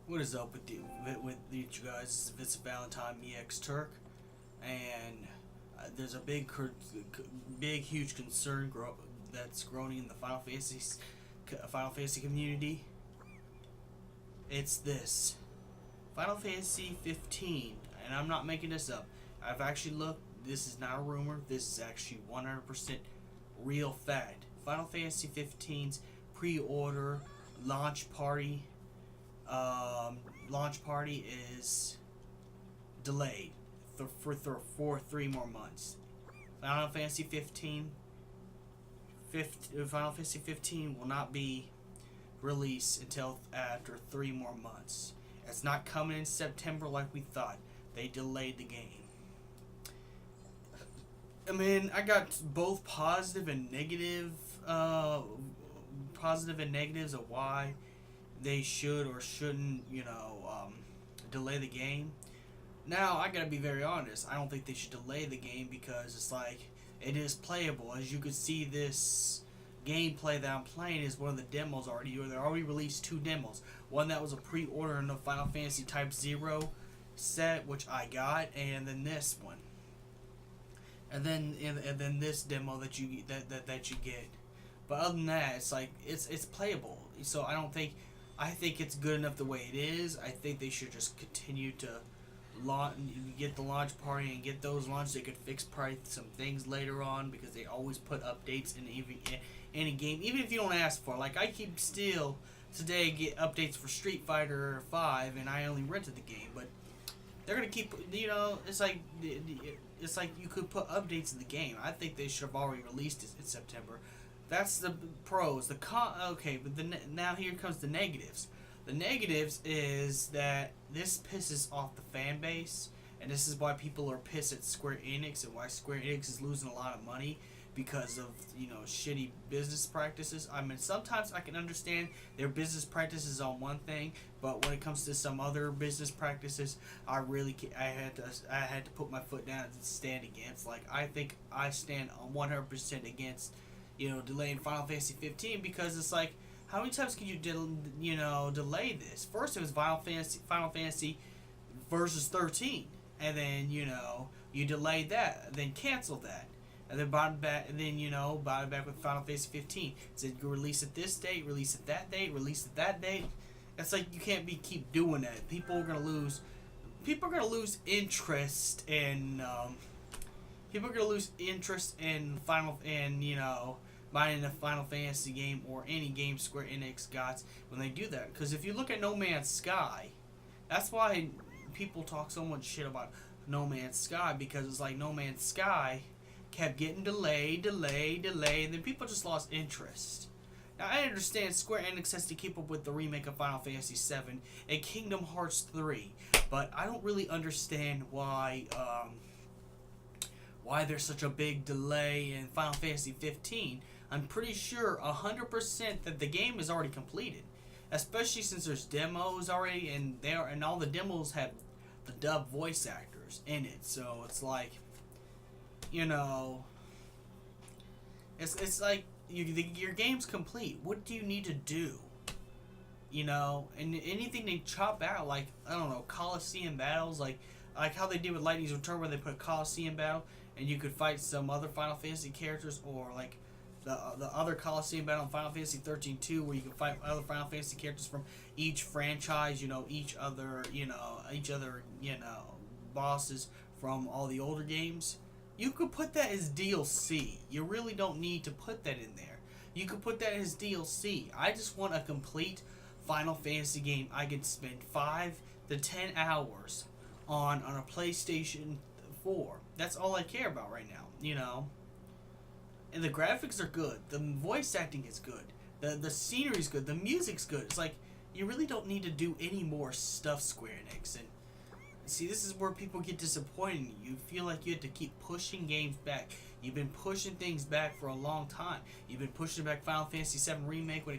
What is up with you guys? It's Valentine EX Turk, and there's a huge concern that's growing in the Final Fantasy community. It's this Final Fantasy 15, and I'm not making this up. I've actually looked. This is not a rumor. This is actually 100% real fact. Final Fantasy 15's pre-order launch party is delayed for 3 more months. Final Fantasy 15 will not be released until after 3 more months. It's not coming in September like we thought. They delayed the game. I mean, I got both positive and negatives of why they should or shouldn't, delay the game. Now, I gotta be very honest. I don't think they should delay the game because it's like, it is playable. As you can see, this gameplay that I'm playing is one of the demos already. They already released 2 demos. One that was a pre-order in the Final Fantasy Type 0 set, which I got, and then this one. And then this demo that you get. But other than that, it's like it's playable. So I think it's good enough the way it is. I think they should just continue to get the launch party and get those launched. They could fix probably some things later on because they always put updates in any game, even if you don't ask for it. Like I keep still today get updates for Street Fighter 5, and I only rented the game, but they're gonna keep. It's like you could put updates in the game. I think they should have already released it in September. That's the pros. Okay, but now here comes the negatives. The negatives is that this pisses off the fan base, and this is why people are pissed at Square Enix and why Square Enix is losing a lot of money because of shitty business practices. I mean, sometimes I can understand their business practices on one thing, but when it comes to some other business practices, I had to put my foot down and stand against. Like I think I stand 100% against delaying Final Fantasy 15 because it's like, how many times can you delay this? First it was Final Fantasy versus 13, and then you delayed that, then canceled that, and then brought it back, with Final Fantasy 15. Said you release it this date, release it that date, release it that date. It's like you can't keep doing that. People are gonna lose interest in buying a Final Fantasy game or any game Square Enix got when they do that. Because if you look at No Man's Sky, that's why people talk so much shit about No Man's Sky, because it's like No Man's Sky kept getting delayed, and then people just lost interest. Now I understand Square Enix has to keep up with the remake of Final Fantasy VII and Kingdom Hearts 3, but I don't really understand why there's such a big delay in Final Fantasy 15. I'm pretty sure 100% that the game is already completed, especially since there's demos already, and all the demos have the dub voice actors in it. So it's like, it's like your game's complete. What do you need to do? And anything they chop out, like I don't know, Coliseum battles, like how they did with Lightning's Return, where they put a Coliseum battle, and you could fight some other Final Fantasy characters, or like the other Coliseum battle in Final Fantasy 13 2, where you can fight other Final Fantasy characters from each franchise, each other bosses from all the older games. You could put that as DLC. You really don't need to put that in there. You could put that as DLC. I just want a complete Final Fantasy game I could spend 5 to 10 hours on a PlayStation 4. That's all I care about right now, And the graphics are good. The voice acting is good. The scenery's good. The music's good. It's like, you really don't need to do any more stuff, Square Enix. And see, this is where people get disappointed in you. You feel like you have to keep pushing games back. You've been pushing things back for a long time. You've been pushing back Final Fantasy VII Remake when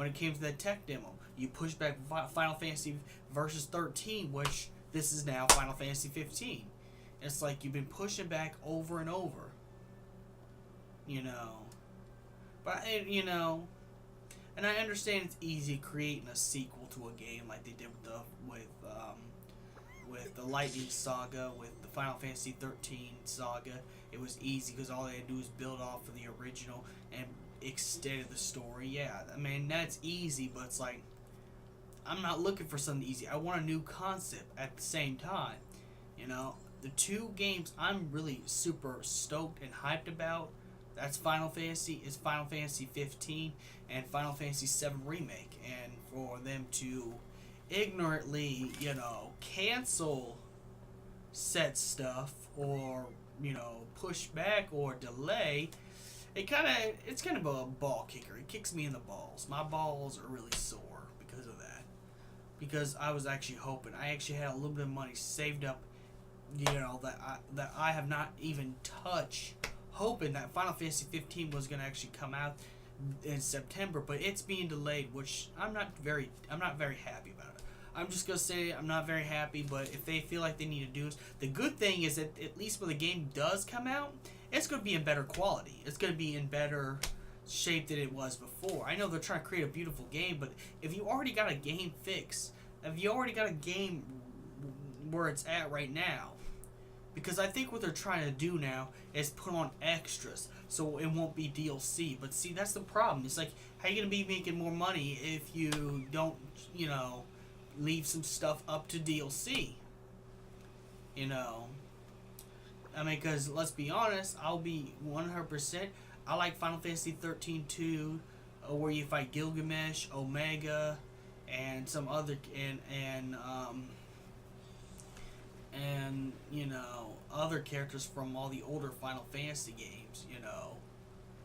it came to that tech demo. You pushed back Final Fantasy Versus 13, which this is now Final Fantasy 15. It's like you've been pushing back over and over. But And I understand it's easy creating a sequel to a game like they did with the Lightning Saga, with the Final Fantasy 13 saga. It was easy because all they had to do was build off of the original and extended the story. Yeah, I mean, that's easy, but it's like, I'm not looking for something easy. I want a new concept at the same time. You know, the two games I'm really super stoked and hyped about, that's Final Fantasy 15 and Final Fantasy 7 Remake. And for them to ignorantly, cancel said stuff, or, push back or delay, it's kind of a ball kicker. It kicks me in the balls. My balls are really sore because of that. Because I was actually hoping. I actually had a little bit of money saved up, that I have not even touched, hoping that Final Fantasy 15 was going to actually come out in September, but it's being delayed, which I'm not very happy about it. I'm just gonna say I'm not very happy, but if they feel like they need to do it, the good thing is that at least when the game does come out, it's gonna be in better quality. It's gonna be in better shape than it was before. I know they're trying to create a beautiful game, but if you already got a game fix, if you already got a game where it's at right now, because I think what they're trying to do now is put on extras, so it won't be DLC. But see, that's the problem. It's like, how are you going to be making more money if you don't, leave some stuff up to DLC? I mean, because let's be honest, I'll be 100%. I like Final Fantasy 13 2, where you fight Gilgamesh, Omega, and some other, and other characters from all the older Final Fantasy games,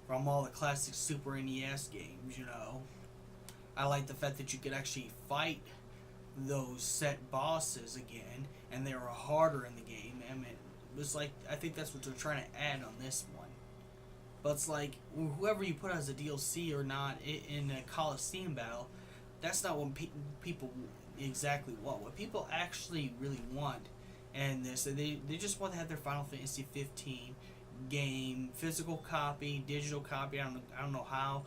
from all the classic Super NES games, I like the fact that you could actually fight those set bosses again, and they were harder in the game. I mean, it was like, I think that's what they're trying to add on this one. But it's like, whoever you put as a DLC or not in a Coliseum battle, that's not what people exactly want. What people actually really want, and they just want to have their Final Fantasy 15 game, physical copy, digital copy. I don't know how,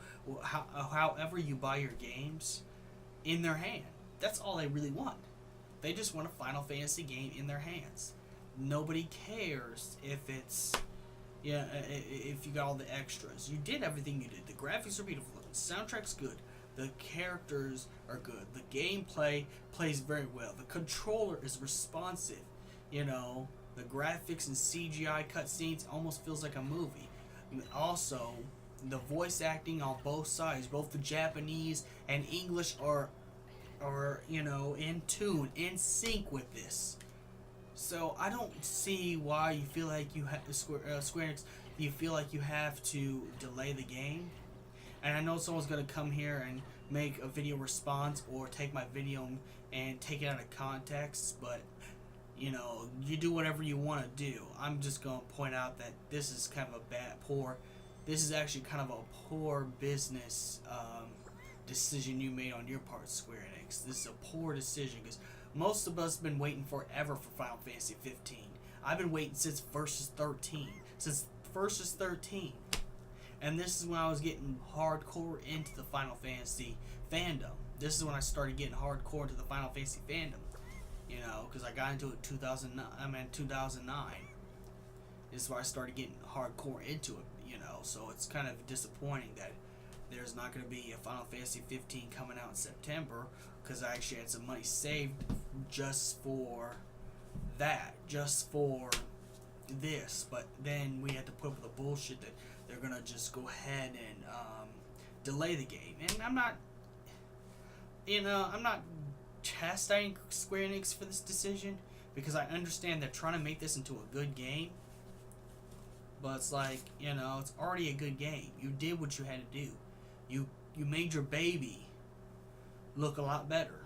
however you buy your games, in their hand. That's all they really want. They just want a Final Fantasy game in their hands. Nobody cares if it's, if you got all the extras. You did everything you did. The graphics are beautiful. The soundtrack's good. The characters are good. The gameplay plays very well. The controller is responsive. The graphics and CGI cutscenes almost feels like a movie. Also, the voice acting on both sides, both the Japanese and English, are in tune, in sync with this. So I don't see why you feel like you have Square Enix. You feel like you have to delay the game. And I know someone's gonna come here and make a video response or take my video and take it out of context, but you do whatever you want to do. I'm just gonna point out that this is kind of this is actually kind of a poor business decision you made on your part, Square Enix. This is a poor decision because most of us have been waiting forever for Final Fantasy 15. I've been waiting since Versus 13. And this is when I was getting hardcore into the Final Fantasy fandom. This is when I started getting hardcore into the Final Fantasy fandom. Because I got into it 2009. This is where I started getting hardcore into it, So it's kind of disappointing that there's not going to be a Final Fantasy 15 coming out in September, because I actually had some money saved just for that, just for this. But then we had to put up with the bullshit that they're going to just go ahead and delay the game. And I'm not chastising Square Enix for this decision, because I understand they're trying to make this into a good game. But it's like, it's already a good game. You did what you had to do. You made your baby look a lot better.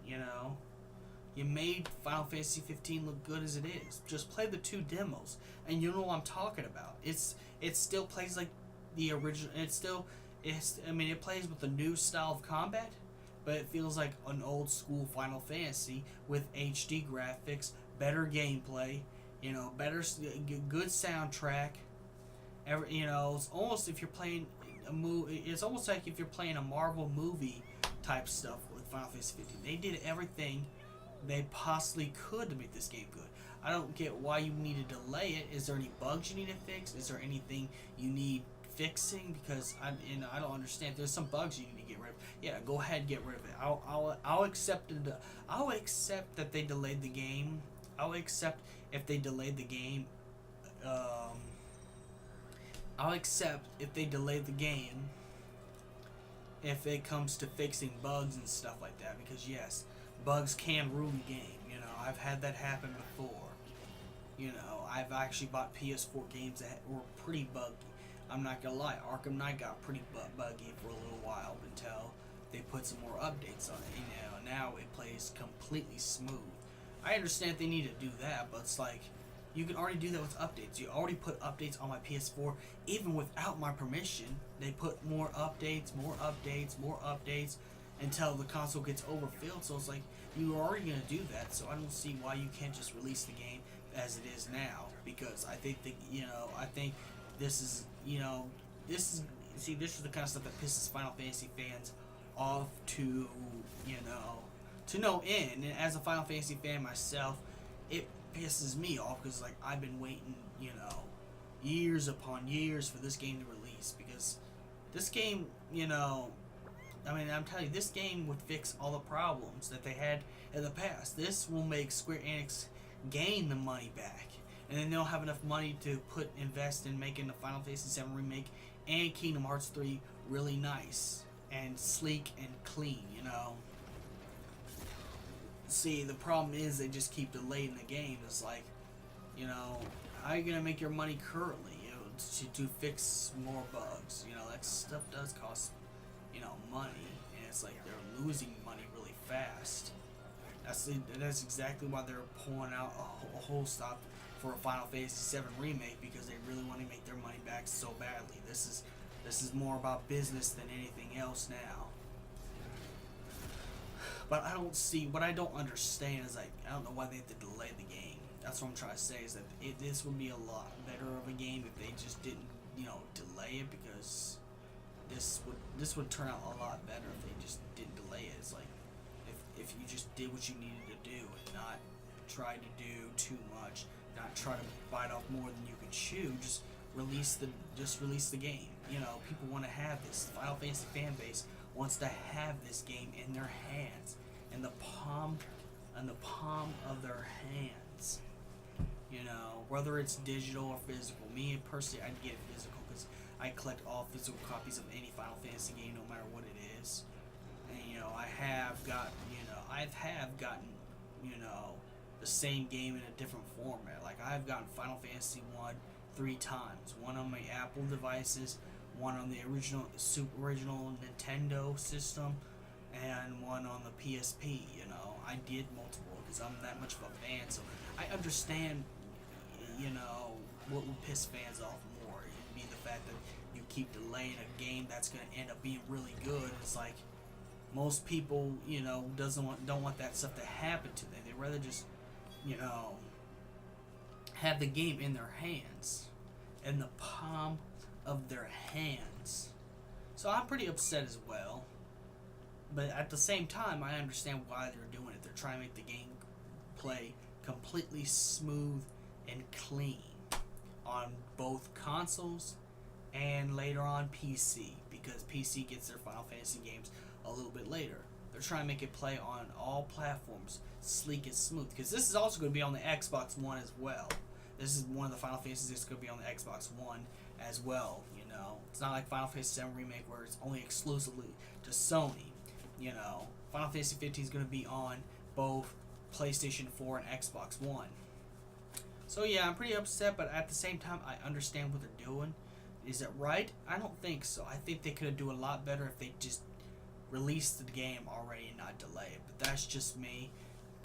You made Final Fantasy 15 look good as it is. Just play the 2 demos, and you know what I'm talking about. It still plays like the original. It plays with the new style of combat, but it feels like an old school Final Fantasy with HD graphics, better gameplay, better, good soundtrack. It's almost if you're playing a movie. It's almost like if you're playing a Marvel movie type stuff with Final Fantasy 15. They did everything they possibly could to make this game good. I don't get why you need to delay it. Is there any bugs you need to fix? Is there anything you need fixing? Because I don't understand. There's some bugs you need to get rid of. Yeah, go ahead and get rid of it. I'll accept it. I'll accept that they delayed the game. I'll accept if they delayed the game. I'll accept if they delayed the game if it comes to fixing bugs and stuff like that, because yes, bugs can ruin the game. You know, I've had that happen before. You know, I've actually bought PS4 games that were pretty buggy. I'm not gonna lie, Arkham Knight got pretty buggy for a little while until they put some more updates on it. You know, now it plays completely smooth. I understand they need to do that, but it's like, you can already do that with updates. You already put updates on my PS4, even without my permission. They put more updates, until the console gets overfilled. So it's like, you are already going to do that, so I don't see why you can't just release the game as it is now. Because I think that, I think this is, this is the kind of stuff that pisses Final Fantasy fans off to no end. And as a Final Fantasy fan myself, it pisses me off because, like, I've been waiting, years upon years for this game to release, because this game, I'm telling you, this game would fix all the problems that they had in the past. This will make Square Enix gain the money back, and then they'll have enough money to invest in making the Final Fantasy VII Remake and Kingdom Hearts 3 really nice and sleek and clean, See, the problem is they just keep delaying the game. It's like, how are you gonna make your money currently, to fix more bugs? That stuff does cost, money, and it's like they're losing money really fast. That's exactly why they're pulling out a whole stop for a Final Fantasy VII Remake, because they really want to make their money back so badly. This is more about business than anything else now. But what I don't understand is, like, I don't know why they have to delay the game. That's what I'm trying to say, is that this would be a lot better of a game if they just didn't, delay it, because this would turn out a lot better if they just didn't delay it. It's like, if you just did what you needed to do and not try to do too much, not try to bite off more than you can chew, just release the game. People want to have this. Final Fantasy fan base wants to have this game in their hands, in the palm of their hands. Whether it's digital or physical. Me personally, I'd get it physical, because I collect all physical copies of any Final Fantasy game, no matter what it is. And I have gotten the same game in a different format. Like, I've gotten Final Fantasy 1 3 times. One on my Apple devices, one on the super original Nintendo system, and one on the PSP. I did multiple, because I'm that much of a fan. So I understand, what would piss fans off more. It'd be the fact that you keep delaying a game that's going to end up being really good. It's like, most people, don't want that stuff to happen to them. They'd rather just, have the game in their hands, in the palm of their hands. So I'm pretty upset as well. But at the same time, I understand why they're doing it. They're trying to make the game play completely smooth and clean on both consoles and later on PC, because PC gets their Final Fantasy games a little bit later. They're trying to make it play on all platforms, sleek and smooth, because this is also going to be on the Xbox One as well. This is one of the Final Fantasies that's going to be on the Xbox One as well. It's not like Final Fantasy VII Remake where it's only exclusively to Sony. Final Fantasy 15 is going to be on both PlayStation 4 and Xbox One. So yeah, I'm pretty upset, but at the same time, I understand what they're doing. Is it right? I don't think so. I think they could do a lot better if they just released the game already and not delay it. But that's just me.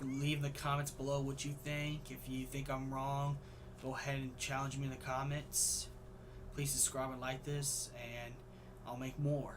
Leave in the comments below what you think. If you think I'm wrong, go ahead and challenge me in the comments. Please subscribe and like this, and I'll make more.